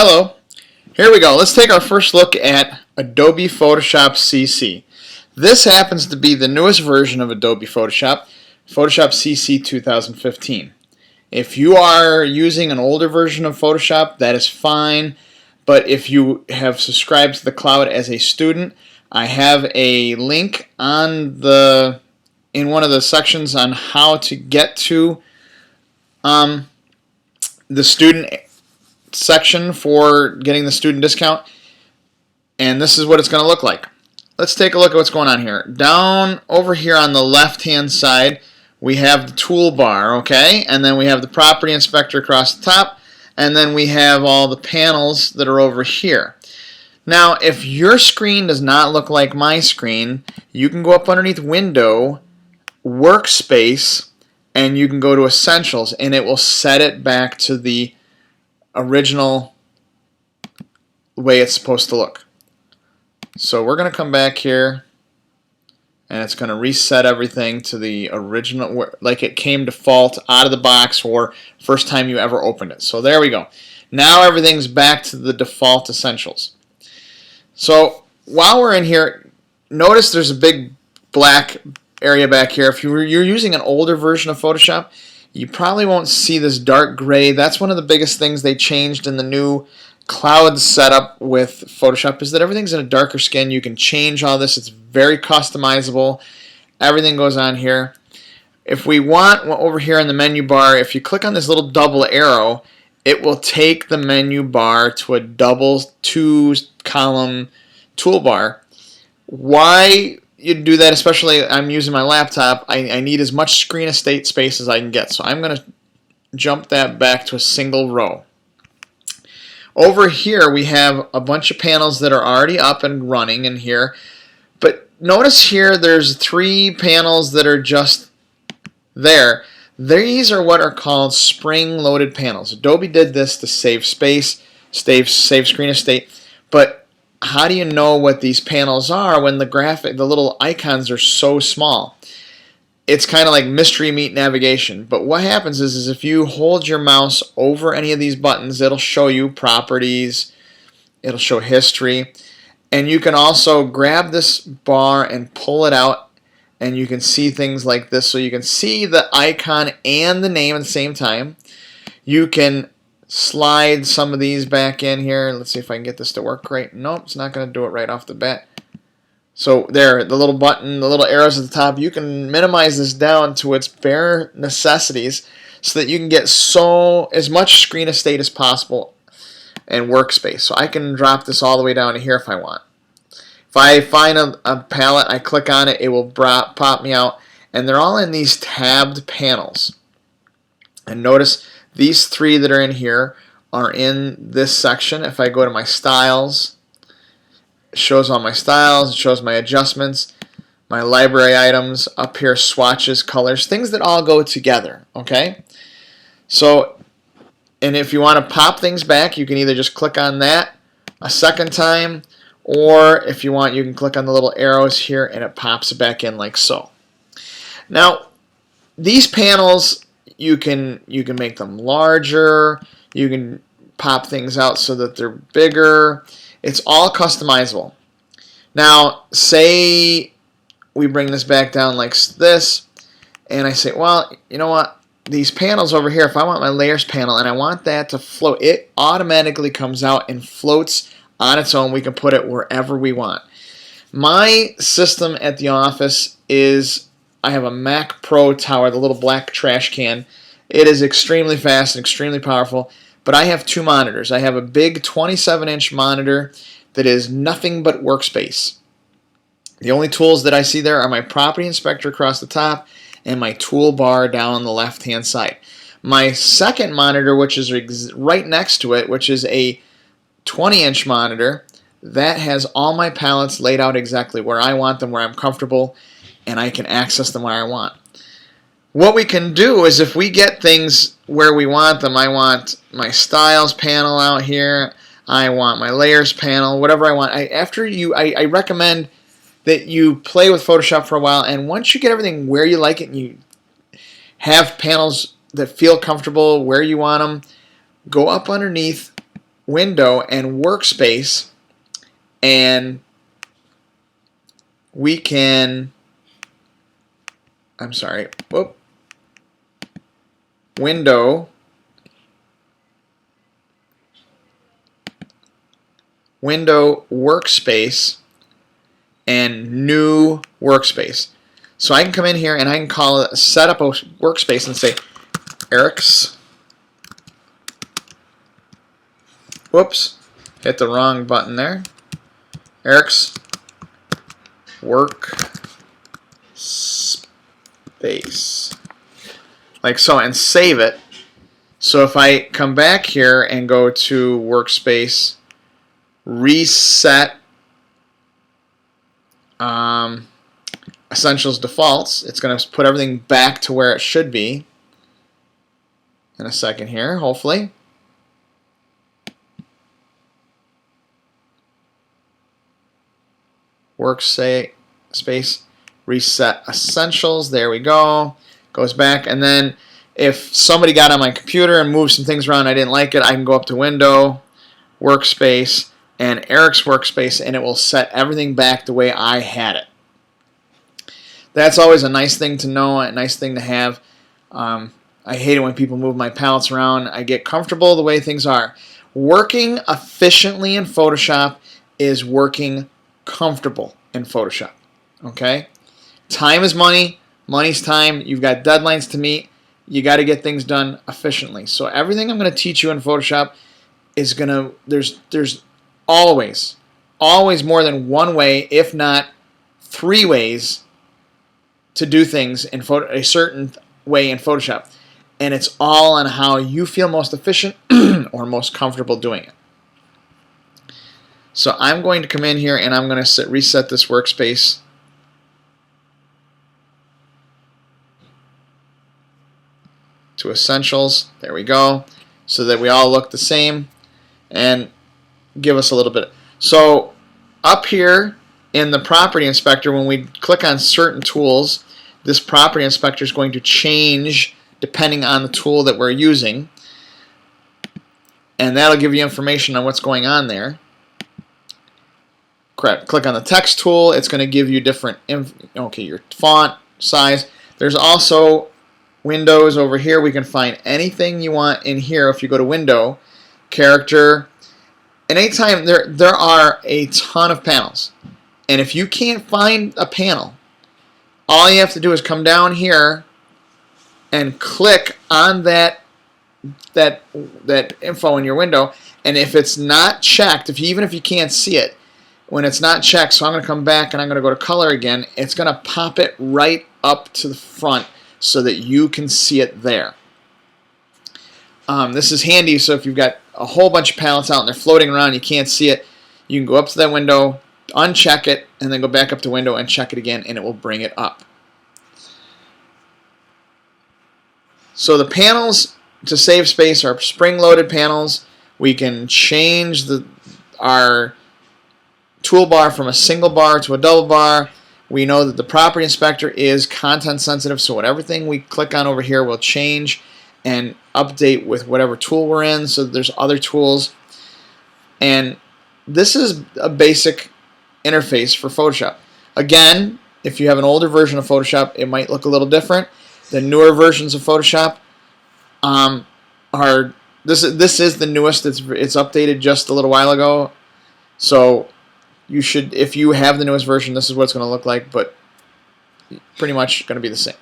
Hello, here we go. Let's take our first look at Adobe Photoshop CC. This happens to be the newest version of Adobe Photoshop, Photoshop CC 2015. If you are using an older version of Photoshop, that is fine, but if you have subscribed to the cloud as a student, I have a link in one of the sections on how to get to the student section for getting the student discount, and this is what it's going to look like. Let's take a look at what's going on here. Down over here on the left hand side we have the toolbar, okay, and then we have the property inspector across the top, and then we have all the panels that are over here. Now if your screen does not look like my screen, you can go up underneath Window, Workspace, and you can go to Essentials, and it will set it back to the original way it's supposed to look. So we're going to come back here, and it's going to reset everything to the original, like it came default out of the box or first time you ever opened it. So there we go. Now everything's back to the default essentials. So while we're in here, notice there's a big black area back here. If you're using an older version of Photoshop, you probably won't see this dark gray. That's one of the biggest things they changed in the new cloud setup with Photoshop, is that everything's in a darker skin. You can change all this. It's very customizable. Everything goes on here. If we want, over here in the menu bar, if you click on this little double arrow, it will take the menu bar to a double two-column toolbar. Why you do that, especially I'm using my laptop, I need as much screen estate space as I can get. So I'm going to jump that back to a single row. Over here we have a bunch of panels that are already up and running in here. But notice here there's 3 panels that are just there. These are what are called spring-loaded panels. Adobe did this to save space, save screen estate. But how do you know what these panels are when the little icons are so small? It's kind of like mystery meat navigation. But what happens is if you hold your mouse over any of these buttons, it'll show you properties, it'll show history, and you can also grab this bar and pull it out, and you can see things like this. So you can see the icon and the name at the same time. You can slide some of these back in here. Let's see if I can get this to work right. Nope, it's not going to do it right off the bat. So there, the little button, the little arrows at the top, you can minimize this down to its bare necessities so that you can get as much screen estate as possible and workspace. So I can drop this all the way down to here if I want. If I find a palette, I click on it, it will pop me out, and they're all in these tabbed panels. And notice these 3 that are in here are in this section. If I go to my styles, it shows all my styles, it shows my adjustments, my library items, up here swatches, colors, things that all go together, okay? So, and if you want to pop things back, you can either just click on that a second time, or if you want, you can click on the little arrows here and it pops it back in like so. Now, these panels, you can make them larger, you can pop things out so that they're bigger. It's all customizable. Now, say we bring this back down like this, and I say, well, you know what? These panels over here, if I want my layers panel and I want that to float, it automatically comes out and floats on its own. We can put it wherever we want. My system at the office is, I have a Mac Pro Tower, the little black trash can. It is extremely fast and extremely powerful, but I have 2 monitors. I have a big 27-inch monitor that is nothing but workspace. The only tools that I see there are my property inspector across the top and my toolbar down on the left-hand side. My second monitor, which is right next to it, which is a 20-inch monitor, that has all my palettes laid out exactly where I want them, where I'm comfortable, and I can access them where I want. What we can do is if we get things where we want them, I want my styles panel out here, I want my layers panel, whatever I want. I recommend that you play with Photoshop for a while, and once you get everything where you like it and you have panels that feel comfortable where you want them, go up underneath window and workspace, and we can, I'm sorry, whoop, window, workspace, and new workspace. So I can come in here and I can call it, set up a workspace and say Eric's, whoops, hit the wrong button there, Eric's workspace, like so, and save it. So if I come back here and go to workspace, reset essentials defaults, it's going to put everything back to where it should be in a second here, hopefully. Workspace, reset essentials, there we go, goes back, and then if somebody got on my computer and moved some things around, I didn't like it, I can go up to window, workspace, and Eric's workspace, and it will set everything back the way I had it. That's always a nice thing to know, a nice thing to have. I hate it when people move my palettes around. I get comfortable the way things are. Working efficiently in Photoshop is working comfortable in Photoshop. Okay? Time is money. Money's time. You've got deadlines to meet. You got to get things done efficiently. So everything I'm going to teach you in Photoshop is going to, there's always more than one way, if not 3 ways to do things in a certain way in Photoshop. And it's all on how you feel most efficient or most comfortable doing it. So I'm going to come in here and I'm going to reset this workspace to essentials. There we go. So that we all look the same and give us a little bit. So up here in the property inspector, when we click on certain tools, this property inspector is going to change depending on the tool that we're using, and that'll give you information on what's going on there. Click on the text tool, it's going to give you different, your font size. There's also windows over here. We can find anything you want in here. If you go to window, character, and anytime there are a ton of panels, and if you can't find a panel, all you have to do is come down here and click on that info in your window, and if it's not checked, even if you can't see it, when it's not checked, so I'm going to come back and I'm going to go to color again, it's going to pop it right up to the front so that you can see it there. This is handy, so if you've got a whole bunch of palettes out and they're floating around and you can't see it, you can go up to that window, uncheck it, and then go back up to window and check it again, and it will bring it up. So the panels to save space are spring-loaded panels. We can change our toolbar from a single bar to a double bar. We know that the property inspector is content sensitive, so everything we click on over here will change and update with whatever tool we're in, so there's other tools. And this is a basic interface for Photoshop. Again, if you have an older version of Photoshop, it might look a little different. The newer versions of Photoshop this is the newest. It's updated just a little while ago, so you should, if you have the newest version, this is what it's going to look like, but pretty much going to be the same.